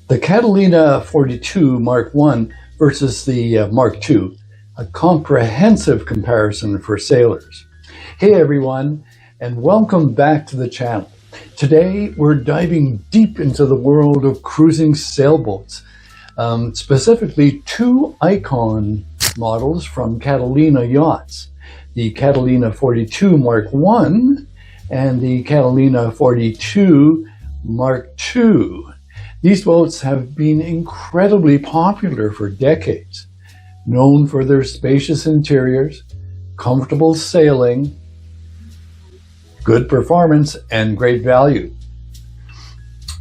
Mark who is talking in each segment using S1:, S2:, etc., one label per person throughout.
S1: The Catalina 42 Mark I versus the Mark II, a comprehensive comparison for sailors. Hey everyone, and welcome back to the channel. Today we're diving deep into the world of cruising sailboats, specifically two icon models from Catalina yachts, the Catalina 42 Mark I and the Catalina 42 Mark II. These boats have been incredibly popular for decades, known for their spacious interiors, comfortable sailing, good performance, and great value.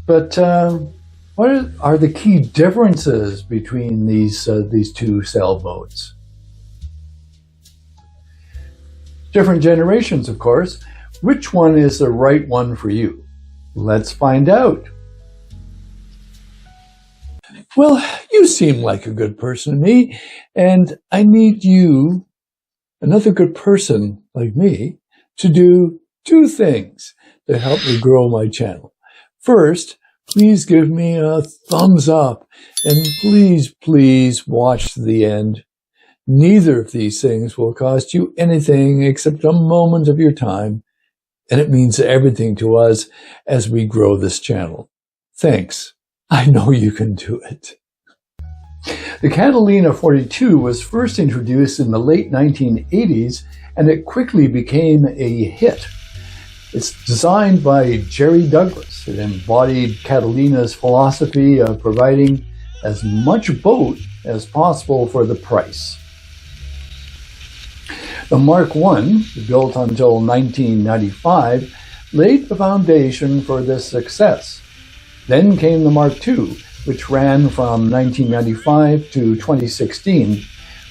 S1: But what are the key differences between these two sailboats? Different generations, of course. Which one is the right one for you? Let's find out. Well, you seem like a good person to me, and I need you, another good person like me, to do two things to help me grow my channel. First, please give me a thumbs up, and please watch to the end. Neither of these things will cost you anything except a moment of your time, and it means everything to us as we grow this channel. Thanks. I know you can do it. The Catalina 42 was first introduced in the late 1980s, and it quickly became a hit. It's designed by Jerry Douglas. It embodied Catalina's philosophy of providing as much boat as possible for the price. The Mark I, built until 1995, laid the foundation for this success. Then came the Mark II, which ran from 1995 to 2016,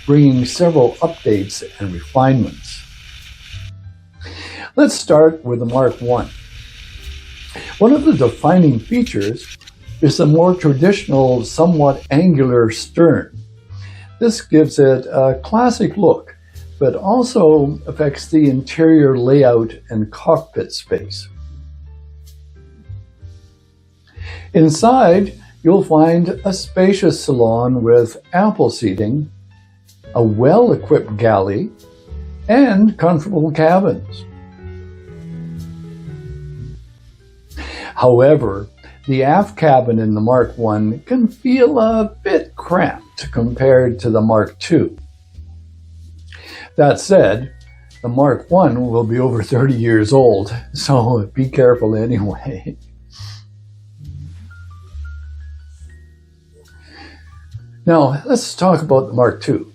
S1: bringing several updates and refinements. Let's start with the Mark I. One of the defining features is the more traditional, somewhat angular stern. This gives it a classic look, but also affects the interior layout and cockpit space. Inside, you'll find a spacious salon with ample seating, a well-equipped galley, and comfortable cabins. However, the aft cabin in the Mark I can feel a bit cramped compared to the Mark II. That said, the Mark I will be over 30 years old, so be careful anyway. Now, let's talk about the Mark II.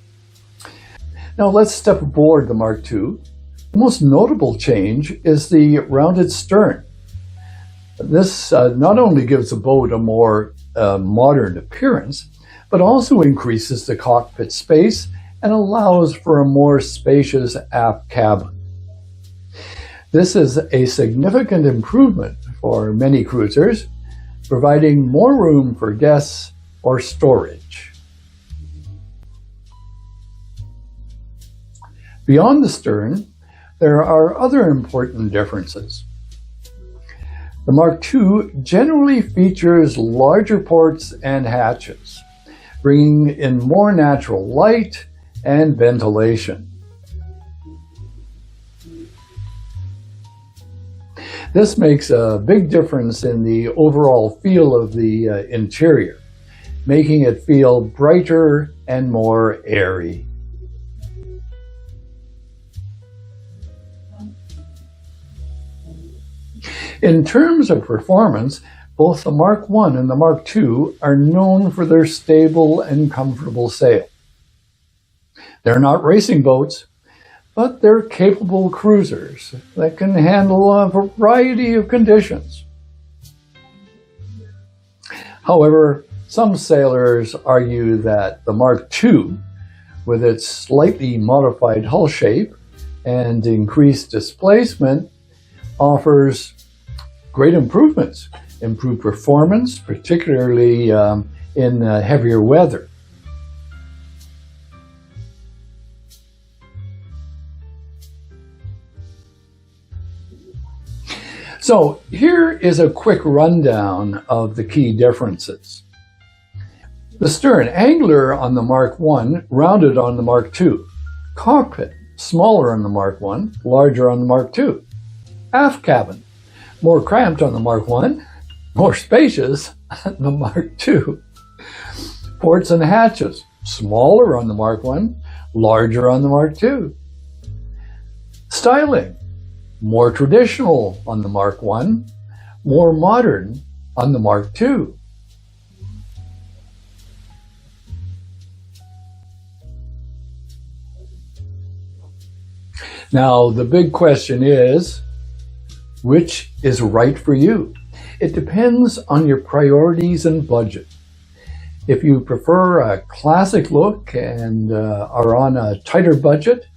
S1: Now, let's step aboard the Mark II. The most notable change is the rounded stern. This not only gives the boat a more modern appearance, but also increases the cockpit space and allows for a more spacious aft cabin. This is a significant improvement for many cruisers, providing more room for guests or storage. Beyond the stern, there are other important differences. The Mark II generally features larger ports and hatches, bringing in more natural light and ventilation. This makes a big difference in the overall feel of the interior, making it feel brighter and more airy. In terms of performance, both the Mark I and the Mark II are known for their stable and comfortable sail. They're not racing boats, but they're capable cruisers that can handle a variety of conditions. However, some sailors argue that the Mark II, with its slightly modified hull shape and increased displacement, offers great improvements, improved performance, particularly in heavier weather. So here is a quick rundown of the key differences. The stern, angular on the Mark I, rounded on the Mark II. Cockpit, smaller on the Mark I, larger on the Mark II. Aft cabin, more cramped on the Mark I, more spacious on the Mark II. Ports and hatches, smaller on the Mark I, larger on the Mark II. Styling, more traditional on the Mark I, more modern on the Mark II. Now, the big question is, which is right for you? It depends on your priorities and budget. If you prefer a classic look and are on a tighter budget,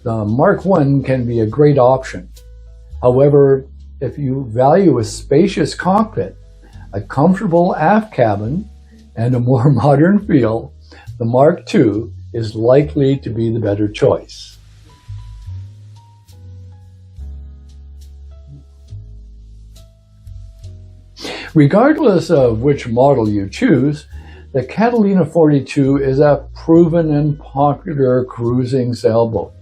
S1: the Mark I can be a great option. However, if you value a spacious cockpit, a comfortable aft cabin, and a more modern feel, the Mark II is likely to be the better choice. Regardless of which model you choose, the Catalina 42 is a proven and popular cruising sailboat.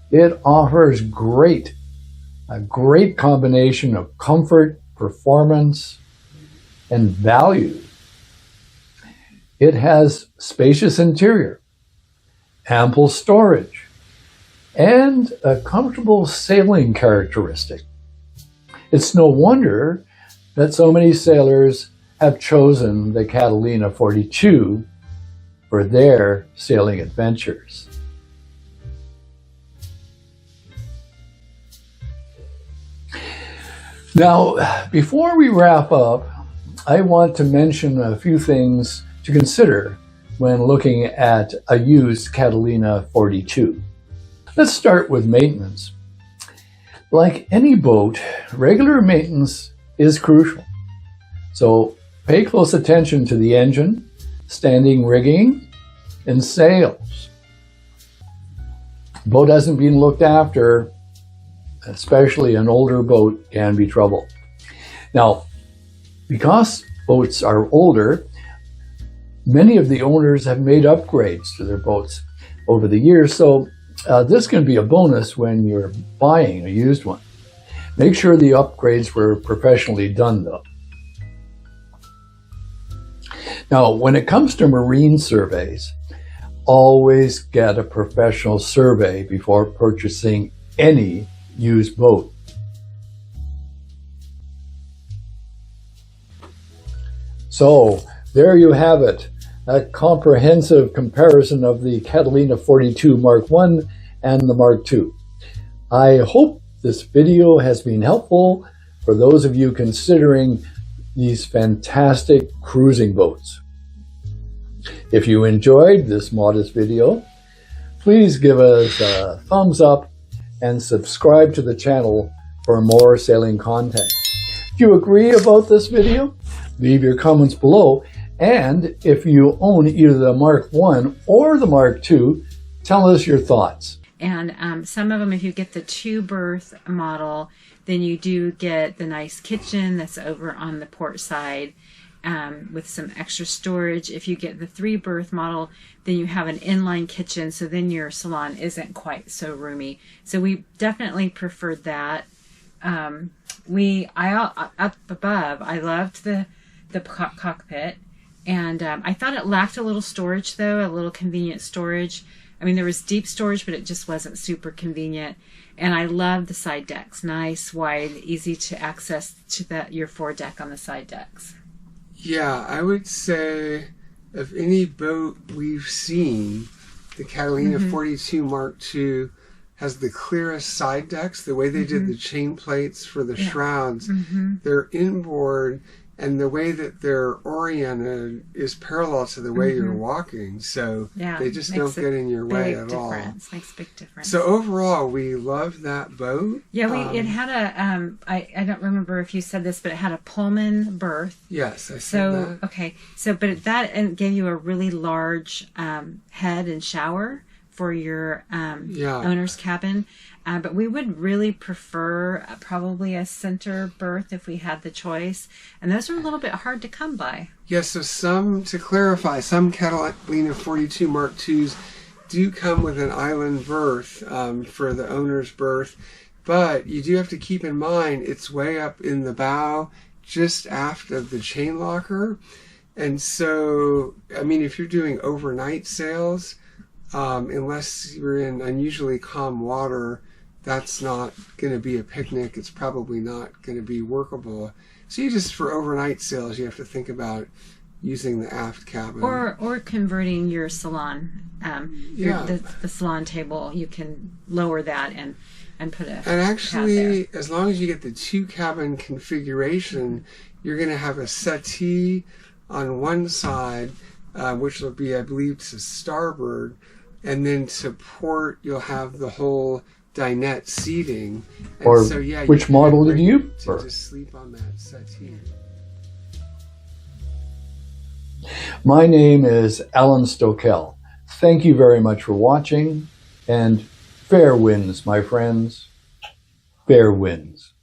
S1: It offers a great combination of comfort, performance, and value. It has spacious interior, ample storage, and a comfortable sailing characteristic. It's no wonder that so many sailors have chosen the Catalina 42 for their sailing adventures. Now, before we wrap up, I want to mention a few things to consider when looking at a used Catalina 42. Let's start with maintenance. Like any boat, regular maintenance is crucial. So pay close attention to the engine, standing rigging, and sails. Boat hasn't been looked after, especially an older boat, can be trouble. Now, because boats are older, many of the owners have made upgrades to their boats over the years, so this can be a bonus when you're buying a used one. Make sure the upgrades were professionally done, though. Now, when it comes to marine surveys, always get a professional survey before purchasing any used boat. So, there you have it, a comprehensive comparison of the Catalina 42 Mark I and the Mark II. I hope this video has been helpful for those of you considering these fantastic cruising boats. If you enjoyed this modest video, please give us a thumbs up and subscribe to the channel for more sailing content. If you agree about this video, leave your comments below, and if you own either the Mark I or the Mark II, tell us your thoughts.
S2: And some of them, if you get the 2-berth model, then you do get the nice kitchen that's over on the port side with some extra storage. If you get the 3-berth model, then you have an inline kitchen, so then your salon isn't quite so roomy. So we definitely preferred that. Up above, I loved the cockpit, and I thought it lacked a little storage, though, a little convenient storage. I mean, there was deep storage, but it just wasn't super convenient. And I love the side decks. Nice, wide, easy to access to your foredeck on the side decks.
S3: Yeah, I would say of any boat we've seen, the Catalina 42 Mark II has the clearest side decks. The way they did the chain plates for the shrouds, they're inboard, and the way that they're oriented is parallel to the way you're walking, so they just don't get in your way at all.
S2: Makes a big difference.
S3: So overall, we love that boat.
S2: Yeah, it had a, I don't remember if you said this, but it had a Pullman berth.
S3: Yes, I said that.
S2: Okay, so, but that gave you a really large head and shower for your
S3: Yeah.
S2: owner's cabin. But we would really prefer probably a center berth if we had the choice. And those are a little bit hard to come by.
S3: Yes, so to clarify, some Catalina 42 Mark IIs do come with an island berth for the owner's berth. But you do have to keep in mind it's way up in the bow, just aft of the chain locker. And so, I mean, if you're doing overnight sails, unless you're in unusually calm water, that's not going to be a picnic. It's probably not going to be workable. So you just, for overnight sails, you have to think about using the aft cabin.
S2: Or converting your salon.
S3: Yeah.
S2: The salon table, you can lower that and put a
S3: And actually,
S2: pad there.
S3: as long as you get the 2-cabin configuration, you're going to have a settee on one side, which will be, I believe, to starboard, and then to port, you'll have the whole dinette seating. And
S1: Or
S3: so, yeah,
S1: which
S3: you
S1: model
S3: can
S1: did you
S3: to
S1: prefer?
S3: just sleep on that settee.
S1: My name is Alan Stokel. Thank you very much for watching, and fair winds, my friends. Fair winds.